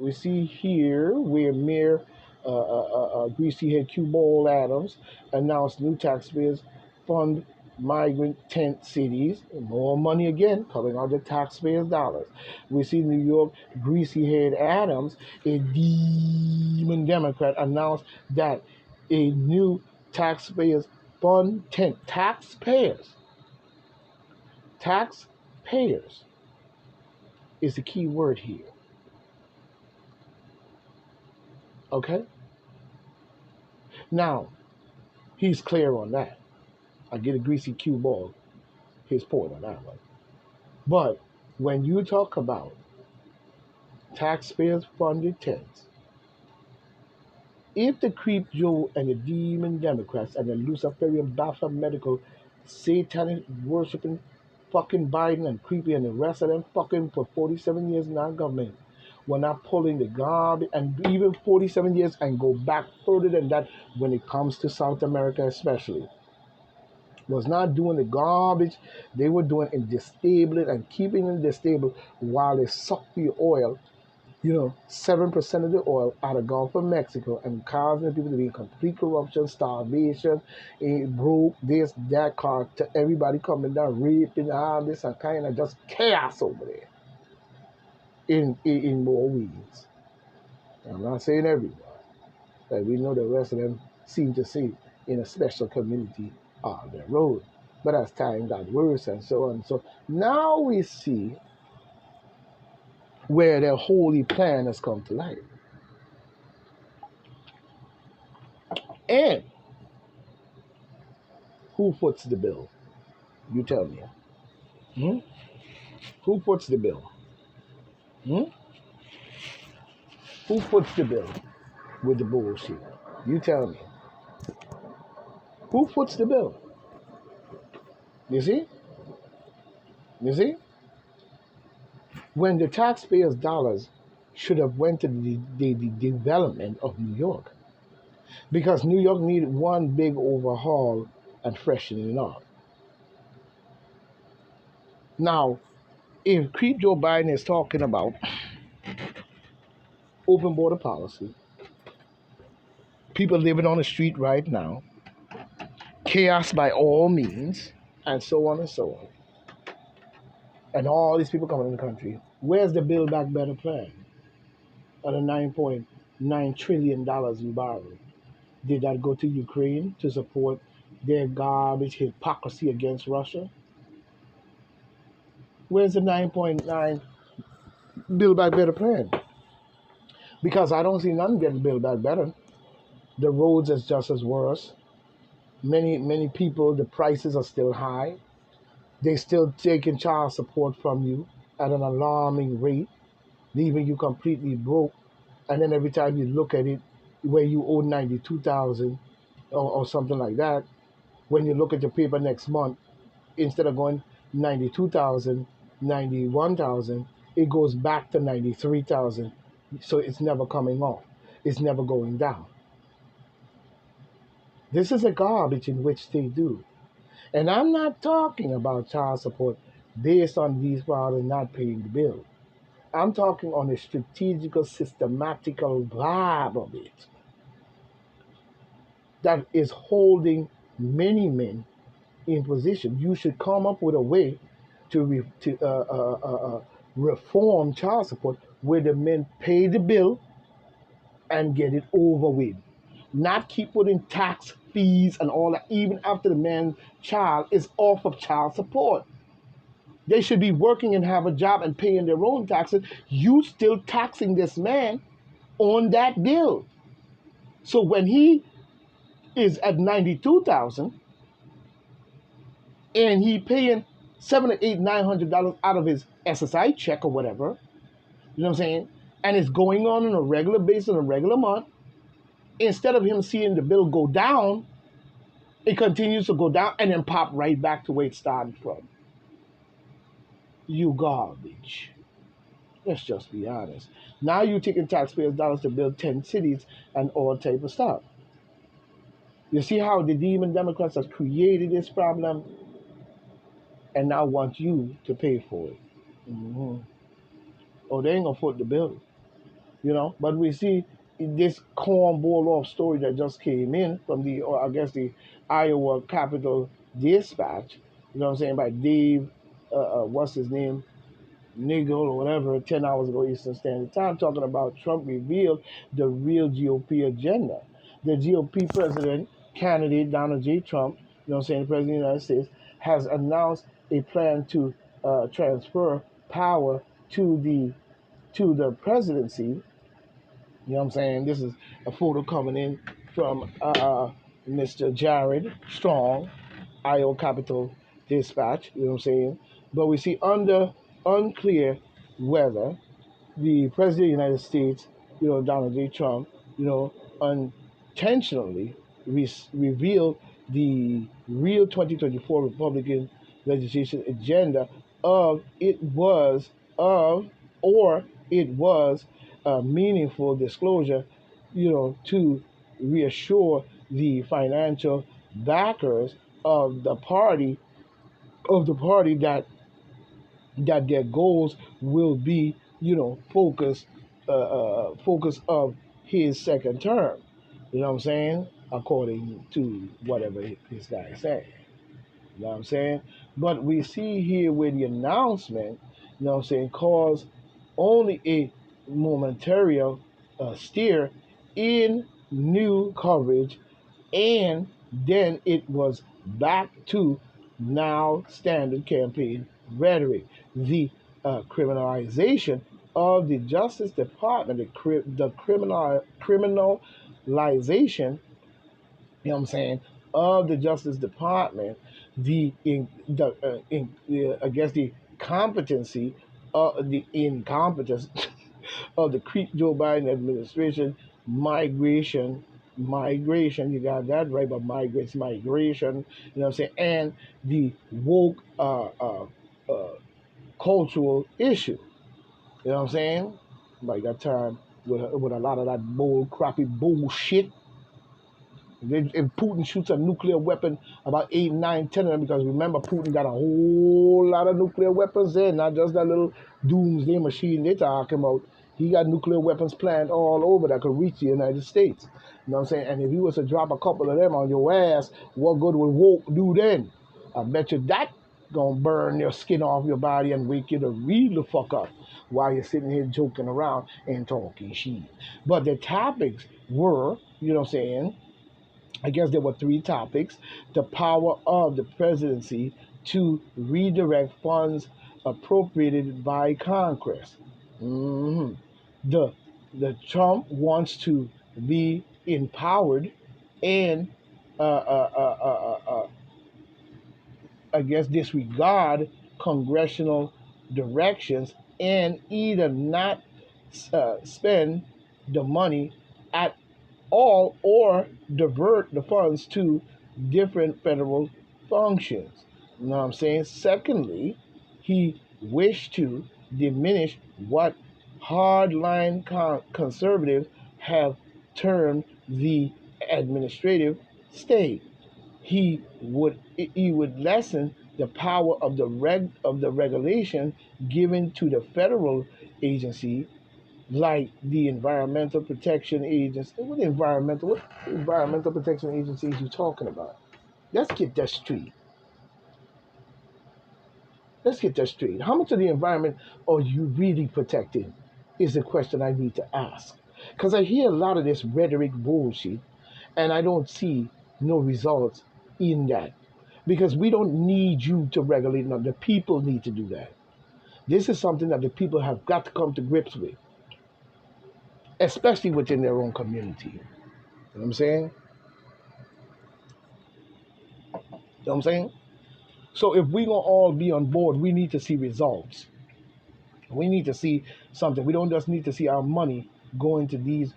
we see here where Mayor Greasy Head Q Ball Adams announced new taxpayers fund migrant tent cities. More money again coming out of the taxpayers' dollars. We see New York Greasy Head Adams, a demon Democrat, announced that a new taxpayers fund tent taxpayers is the key word here. Okay? Now, he's clear on that. I get a greasy cue ball, his point on that one. But when you talk about taxpayers funded tents, if the Creep Joe and the Demon Democrats and the Luciferian Baphomet Medical satanic worshiping fucking Biden and Creepy and the rest of them fucking for 47 years in our government were not pulling the garbage, and even 47 years and go back further than that when it comes to South America especially, was not doing the garbage they were doing in disabling and keeping them disabled while they suck the oil, 7% of the oil out of Gulf of Mexico and causing the people to be in complete corruption, starvation, broke, this, that, car, to everybody coming down, raping, all this, and kind of just chaos over there in more weeds. I'm not saying everyone, but we know the rest of them seem to see in a special community on their road. But as time got worse and so on, so now we see where their holy plan has come to light. And who foots the bill? You tell me. Hmm? Who foots the bill? Hmm? Who foots the bill with the bullshit? You tell me. Who foots the bill? You see? You see? When the taxpayers' dollars should have went to the development of New York. Because New York needed one big overhaul and freshening up. Now, if Creep Joe Biden is talking about open border policy, people living on the street right now, chaos by all means, and so on and so on, and all these people coming in the country, where's the Build Back Better plan? On the $9.9 trillion you borrowed. Did that go to Ukraine to support their garbage hypocrisy against Russia? Where's the 9.9 Build Back Better plan? Because I don't see none getting Build Back Better. The roads is just as worse. Many people, the prices are still high. They still taking child support from you at an alarming rate, leaving you completely broke. And then every time you look at it, where you owe $92,000 or something like that, when you look at your paper next month, instead of going 92,000, 91,000, it goes back to 93,000. So it's never coming off. It's never going down. This is a garbage in which they do. And I'm not talking about child support based on these fathers not paying the bill. I'm talking on a strategical, systematical vibe of it that is holding many men in position. You should come up with a way to reform child support where the men pay the bill and get it over with. Not keep putting tax fees and all that, even after the man's child is off of child support. They should be working and have a job and paying their own taxes. You still taxing this man on that bill. So when he is at 92,000 and he paying $700, $800, $900 out of his SSI check or whatever, you know what I'm saying? And it's going on a regular basis, on a regular month. Instead of him seeing the bill go down, it continues to go down and then pop right back to where it started from. You garbage. Let's just be honest. Now you're taking taxpayers' dollars to build 10 cities and all type of stuff. You see how the demon Democrats have created this problem and now want you to pay for it. Mm-hmm. Oh, they ain't going to foot the bill. But we see this cornball off story that just came in from or I guess the Iowa Capital Dispatch, what I'm saying, by Dave, what's his name, Nigel or whatever, 10 hours ago Eastern Standard Time, talking about Trump revealed the real GOP agenda. The GOP president candidate, Donald J. Trump, the president of the United States, has announced a plan to transfer power to the presidency. This is a photo coming in from Mr. Jared Strong, Iowa Capital Dispatch. But we see under unclear whether the President of the United States, Donald J. Trump, unintentionally revealed the real 2024 Republican legislation agenda of it was of or it was a meaningful disclosure, to reassure the financial backers of the party that their goals will be, focus of his second term. You know what I'm saying? According to whatever this guy is saying. You know what I'm saying? But we see here where the announcement, caused only a momentary steer in new coverage, and then it was back to now standard campaign rhetoric. The criminalization of the Justice Department, the criminalization, of the Justice Department, I guess the competency, the incompetence of the creep Joe Biden administration, migration, you got that right, but migration, and the woke cultural issue. You know what I'm saying? But got time with a lot of that crappy bullshit. If Putin shoots a nuclear weapon, about 8, 9, 10 of them, because remember, Putin got a whole lot of nuclear weapons there, not just that little doomsday machine they're talking about. He got nuclear weapons planned all over that could reach the United States. You know what I'm saying? And if he was to drop a couple of them on your ass, what good would woke do then? I bet you that gonna burn your skin off your body and wake you to read the fuck up while you're sitting here joking around and talking shit. But the topics were, I guess there were 3 topics: the power of the presidency to redirect funds appropriated by Congress. hmm The Trump wants to be empowered and I guess disregard congressional directions and either not spend the money at all or divert the funds to different federal functions. You know what I'm saying? Secondly, he wished to diminish what hardline conservatives have termed the administrative state. He would lessen the power of the regulation given to the federal agency, like the Environmental Protection Agency. What environmental protection agencies you talking about? Let's get that straight. How much of the environment are you really protecting? Is the question I need to ask. Because I hear a lot of this rhetoric bullshit, and I don't see no results in that. Because we don't need you to regulate them. The people need to do that. This is something that the people have got to come to grips with, especially within their own community. You know what I'm saying? You know what I'm saying? So if we're going to all be on board, we need to see results. We need to see something. We don't just need to see our money going to these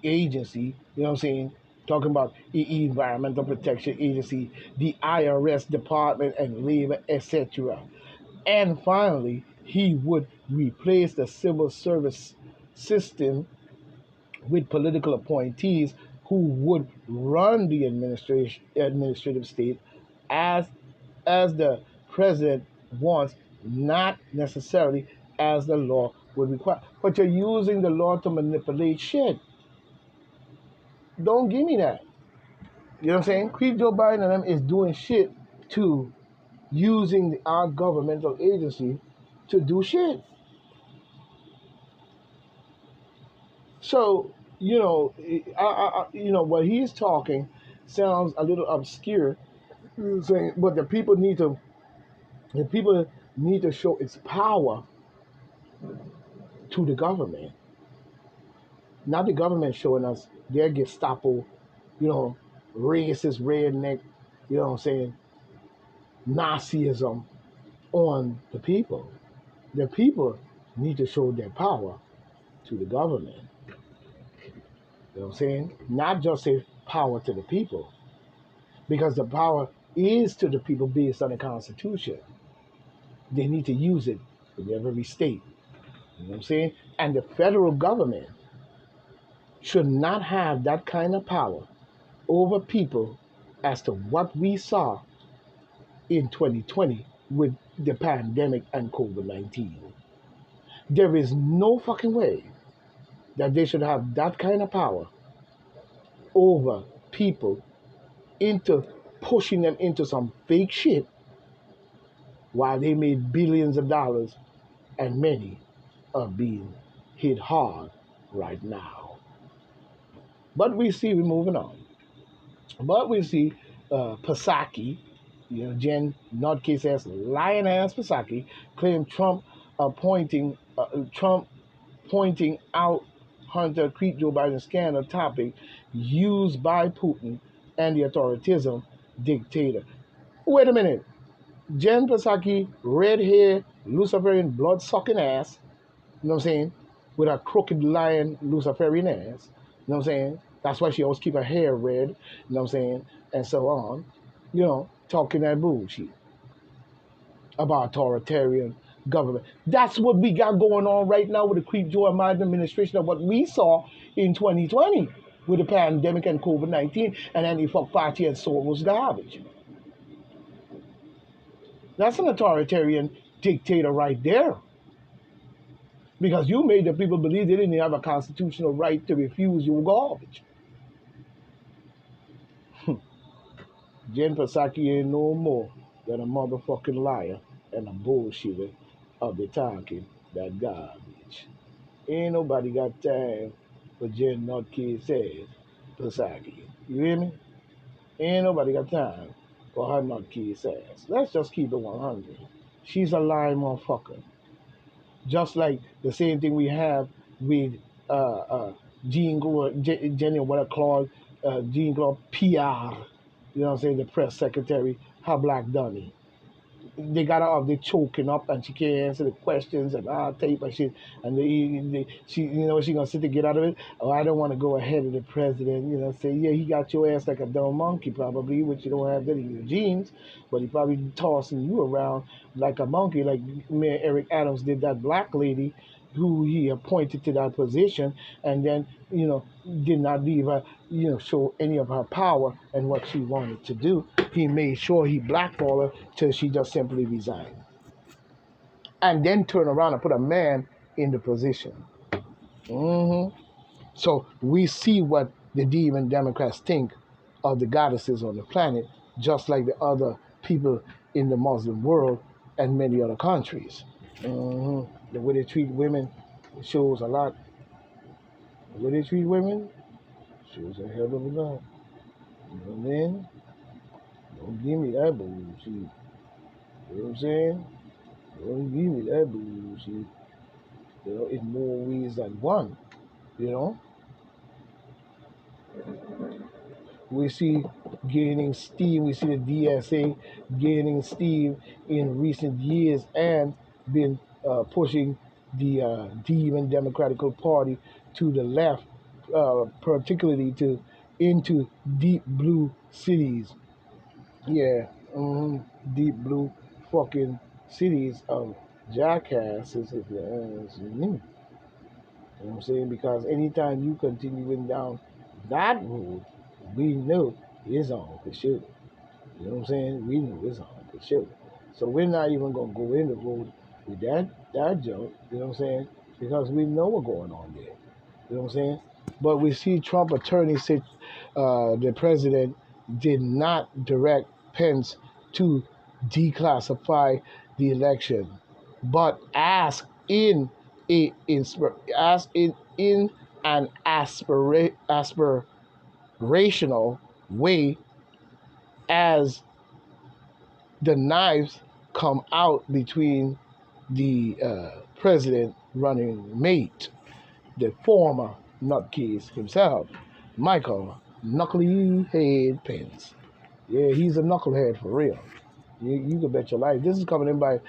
agencies, you know what I'm saying? Talking about Environmental Protection Agency, the IRS Department and Labor, etc. And finally, he would replace the civil service system with political appointees who would run the administrative state as the president wants, not necessarily as the law would require. But you're using the law to manipulate shit. Don't give me that. You know what I'm saying? Creep Joe Biden and them is doing shit to using our governmental agency to do shit. So, what he's talking sounds a little obscure, saying, but the people need to show its power to the government. Not the government showing us their Gestapo, you know, racist, redneck, you know what I'm saying, Nazism on the people. The people need to show their power to the government. You know what I'm saying? Not just say power to the people, because the power is to the people based on the Constitution. They need to use it in every state. You know what I'm saying? And the federal government should not have that kind of power over people as to what we saw in 2020 with the pandemic and COVID-19. There is no fucking way that they should have that kind of power over people into pushing them into some fake shit while they made billions of dollars and many are being hit hard right now. But we see we're moving on. But we see Psaki, Jen Nutcase ass, lying ass Psaki, claimed Trump pointing out Hunter Creek Joe Biden scandal topic used by Putin and the authoritarian dictator. Wait a minute. Jen Psaki, red hair, Luciferian blood sucking ass, you know what I'm saying? With a crooked lion Luciferian ass, you know what I'm saying? That's why she always keep her hair red, you know what I'm saying? And so on, talking that bullshit about authoritarian government. That's what we got going on right now with the Creep Joe Biden administration of what we saw in 2020 with the pandemic and COVID-19 and any fuck party and Soros garbage. That's an authoritarian dictator right there. Because you made the people believe they didn't have a constitutional right to refuse your garbage. Jen Psaki ain't no more than a motherfucking liar and a bullshitter of the talking that garbage. Ain't nobody got time for Jen Nutcase Psaki. You hear me? Ain't nobody got time for her nutcase ass. Let's just keep it 100. She's a lying motherfucker. Just like the same thing we have with Jenny, what I call Jean Claude PR, you know what I'm saying, the press secretary, her black dummy. They got her off there choking up and she can't answer the questions and all type of shit. And she, she gonna sit to get out of it. Oh, I don't want to go ahead of the president. Say, yeah, he got your ass like a dumb monkey probably, which you don't have that in your genes, but he probably tossing you around like a monkey, like Mayor Eric Adams did that black lady who he appointed to that position, and then did not leave her, show any of her power and what she wanted to do. He made sure he blackballed her till she just simply resigned, and then turn around and put a man in the position. So we see what the demon Democrats think of the goddesses on the planet, just like the other people in the Muslim world and many other countries. The way they treat women shows a lot. The way they treat women shows a hell of a lot. You know what I mean? Don't give me that bullshit. You know what I'm saying? Don't give me that bullshit. In more ways than one. We see gaining steam. We see the DSA gaining steam in recent years and been pushing the demon Democratic Party to the left, particularly into deep blue cities. Yeah, deep blue fucking cities of jackasses, if you ask me. You know what I'm saying? Because anytime you continuing down that road, we know it's on for sure. You know what I'm saying? We know it's on for sure. So we're not even gonna go in the road with that junk. You know what I'm saying? because we know what's going on there. You know what I'm saying? But we see Trump attorneys say the president did not direct Pence to declassify the election, but asked in an aspirational way as the knives come out between the president running mate, the former nutcase himself, Michael Knucklehead Pence. Yeah, he's a knucklehead for real. You can bet your life. This is coming in by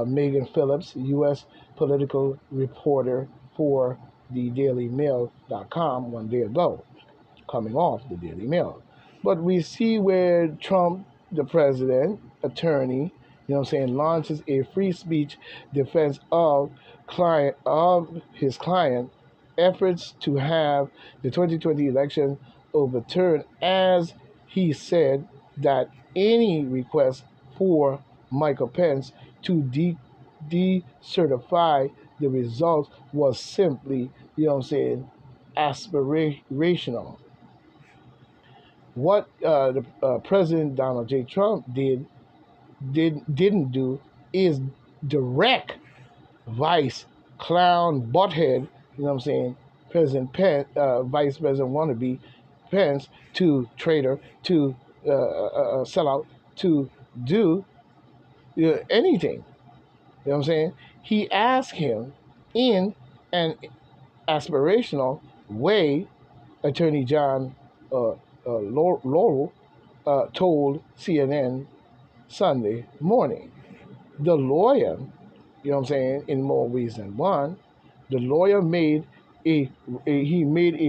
Megan Phillips, U.S. political reporter for the DailyMail.com one day ago, coming off the Daily Mail. But we see where Trump, the president, attorney, launches a free speech defense of his client efforts to have the 2020 election overturned, as he said that any request for Michael Pence to decertify the results was simply, aspirational. What the President Donald J. Trump didn't do is direct Vice Clown Butthead, President Pence, Vice President wannabe Pence, to traitor, to sell out, to do anything. You know what I'm saying? He asked him in an aspirational way. Attorney John Laurel told CNN Sunday morning. The lawyer, in more ways than one, the lawyer made a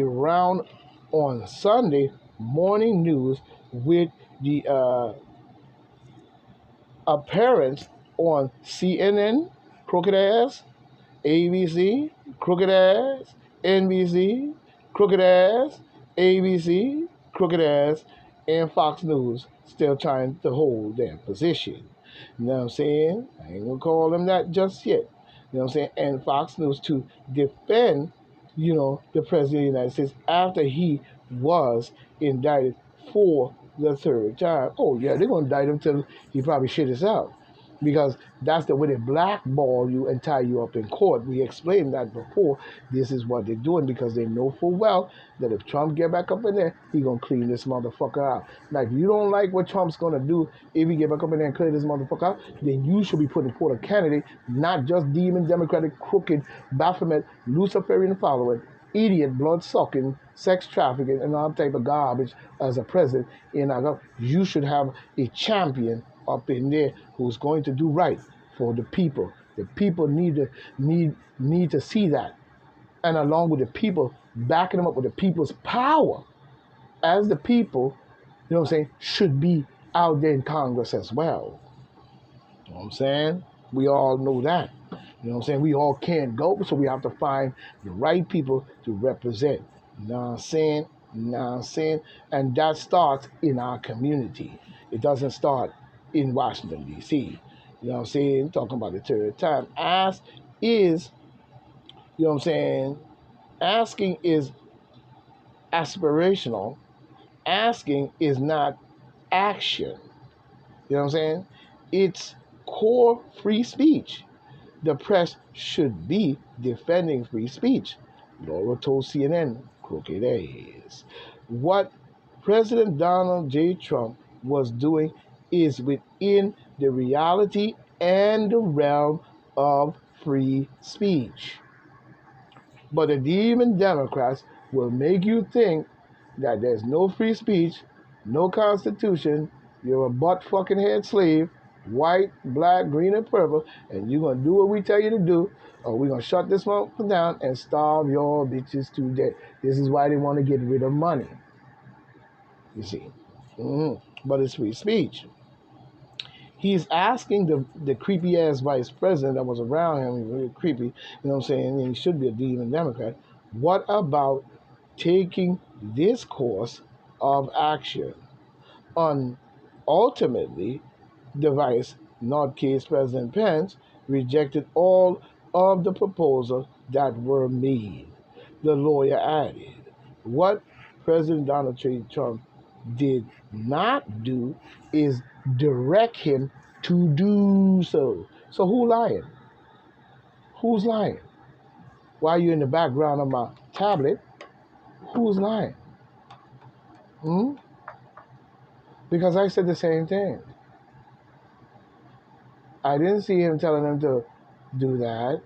round on Sunday morning news with the appearance on CNN, crooked ass, ABC, crooked ass, NBC, crooked ass, ABC, crooked ass, and Fox News still trying to hold their position. You know what I'm saying? I ain't gonna call them that just yet. You know what I'm saying? And Fox News to defend, the President of the United States after he was indicted for the third time. Oh yeah, they're gonna indict him till he probably shit us out. Because that's the way they blackball you and tie you up in court. We explained that before. This is what they're doing because they know full well that if Trump get back up in there, he gonna clean this motherfucker out. Now, if you don't like what Trump's gonna do, if he get back up in there and clean this motherfucker out, then you should be putting forth a candidate, not just demon, democratic, crooked, Baphomet, Luciferian following, idiot, blood-sucking, sex trafficking, and all type of garbage as a president in our government. You should have a champion up in there who's going to do right for the people. The people need to see that. And along with the people, backing them up with the people's power as the people, should be out there in Congress as well. You know what I'm saying? We all know that. You know what I'm saying? We all can't go, so we have to find the right people to represent. You know what I'm saying? And that starts in our community. It doesn't start in Washington, D.C. You know what I'm saying? Talking about the third time. Asking is aspirational. Asking is not action. You know what I'm saying? It's core free speech. The press should be defending free speech. Laura told CNN, crooked ass. What President Donald J. Trump was doing is within the reality and the realm of free speech. But the demon Democrats will make you think that there's no free speech, no constitution, you're a butt-fucking head slave, white, black, green, and purple, and you're going to do what we tell you to do, or we're going to shut this motherfucker down and starve your bitches to death. This is why they want to get rid of money. You see. But it's free speech. He's asking the creepy-ass vice president that was around him, he's really creepy, you know what I'm saying, and he should be a demon Democrat, what about taking this course of action? Ultimately, the vice, not case President Pence, rejected all of the proposal that were made. The lawyer added, what President Donald J. Trump did not do is direct him to do so. So who lying? Who's lying? While you're in the background of my tablet, who's lying? Hmm? Because I said the same thing. I didn't see him telling them to do that.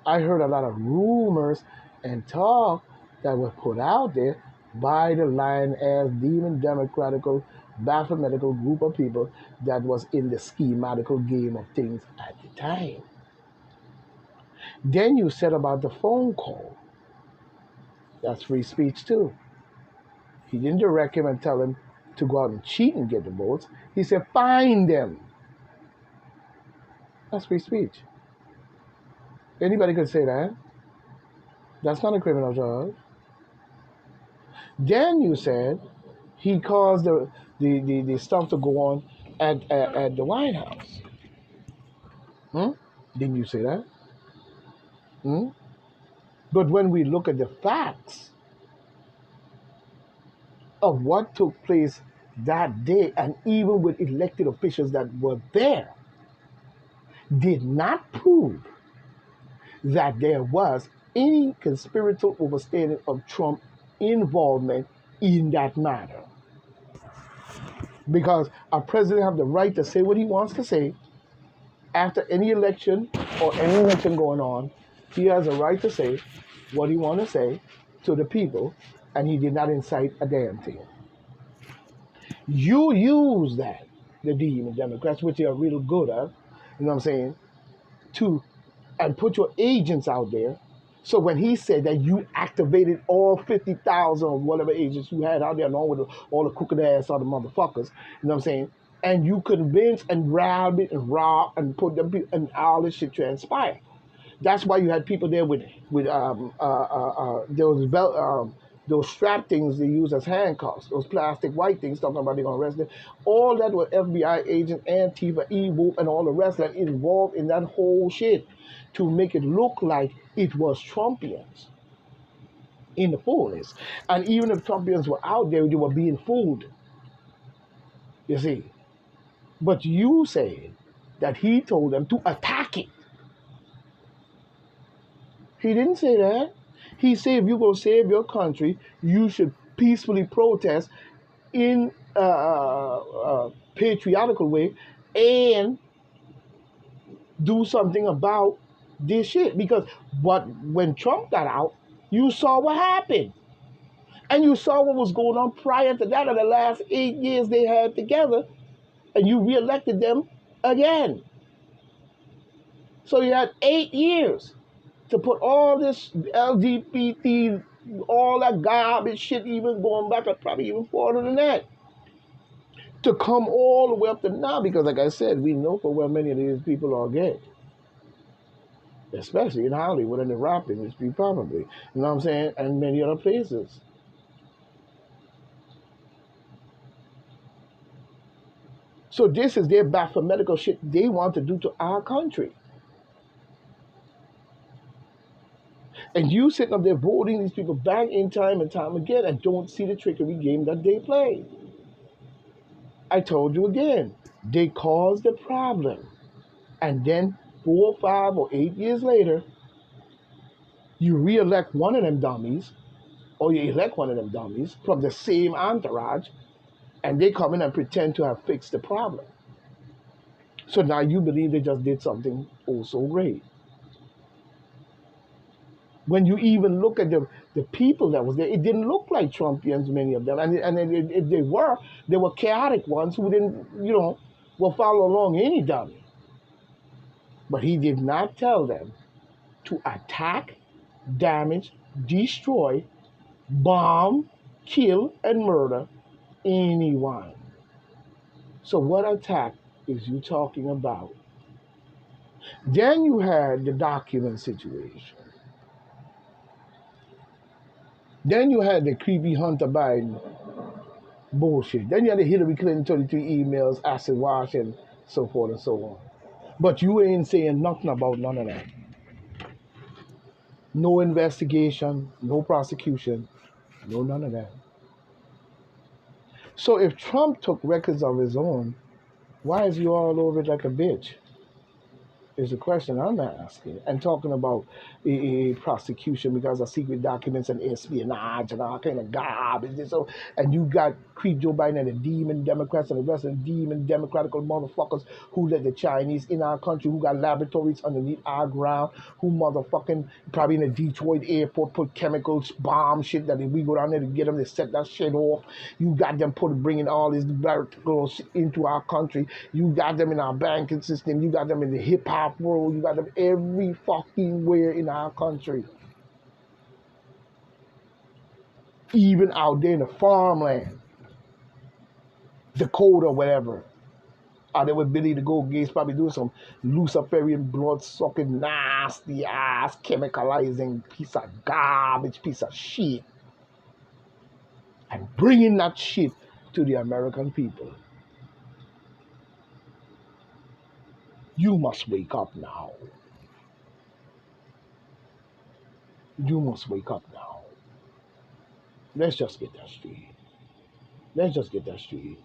I heard a lot of rumors and talk that was put out there by the Lion-ass demon democratical mathematical group of people that was in the schematical game of things at the time. Then you said about the phone call. That's free speech too. He didn't direct him and tell him to go out and cheat and get the votes. He said, find them. That's free speech. Anybody could say that. That's not a criminal charge. Then you said he caused the stuff to go on at the White House. Didn't you say that? But when we look at the facts of what took place that day, and even with elected officials that were there, did not prove that there was any conspiratorial overstatement of Trump involvement in that matter. Because a president has the right to say what he wants to say after any election or any election going on. He has a right to say what he wants to say to the people, and he did not incite a damn thing. You use that, the demon Democrats, which they are real good at, you know what I'm saying, and put your agents out there. So when he said that you activated all 50,000 or whatever agents you had out there, along with all the crooked ass other motherfuckers, you know what I'm saying, and you convinced and robbed it and robbed and put them and all this shit transpired. That's why you had people there with those strap things they use as handcuffs, those plastic white things talking about they're gonna arrest them. All that were FBI agents, Antifa, EWOOP, and all the rest that involved in that whole shit to make it look like it was Trumpians in the fullness. And even if Trumpians were out there, they were being fooled. You see. But you said that he told them to attack it. He didn't say that. He said if you're going to save your country, you should peacefully protest in a patriotical way and do something about this shit. Because when Trump got out, you saw what happened. And you saw what was going on prior to that in the last 8 years they had together. And you reelected them again. So you had 8 years to put all this LGBT, all that garbage shit, even going back, probably even farther than that, to come all the way up to now. Because like I said, we know for where many of these people are gay. Especially in Hollywood and the rap industry, probably. You know what I'm saying? And many other places. So this is their mathematical shit they want to do to our country. And you sitting up there voting these people back in time and time again and don't see the trickery game that they play. I told you again, they caused the problem. And then 4, 5, or 8 years later, you re-elect one of them dummies, or you elect one of them dummies from the same entourage, and they come in and pretend to have fixed the problem. So now you believe they just did something oh so great. When you even look at the people that was there, it didn't look like Trumpians, many of them. And if they were chaotic ones who didn't, will follow along any dummy. But he did not tell them to attack, damage, destroy, bomb, kill, and murder anyone. So what attack is you talking about? Then you had the document situation. Then you had the creepy Hunter Biden bullshit. Then you had the Hillary Clinton 33 emails, acid wash, and so forth and so on. But you ain't saying nothing about none of that. No investigation, no prosecution, no none of that. So if Trump took records of his own, why is he all over it like a bitch? Is the question I'm asking. And talking about a prosecution because of secret documents and espionage and all kind of garbage. And you got Creep Joe Biden and the demon Democrats and the rest of the demon Democratical motherfuckers who let the Chinese in our country, who got laboratories underneath our ground, who motherfucking probably in the Detroit airport put chemicals, bomb shit that if we go down there to get them, they set that shit off. You got them bringing all these barrels into our country. You got them in our banking system. You got them in the hip hop world. You got them every fucking where in our country. Even out there in the farmland, Dakota, whatever. Or they with Billy the Goat Gates probably doing some Luciferian blood sucking, nasty ass, chemicalizing piece of garbage, piece of shit. And bringing that shit to the American people. You must wake up now. You must wake up now. Let's just get that straight. Let's just get that straight.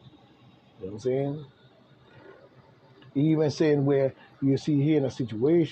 You know what I'm saying? Even saying where you see here in a situation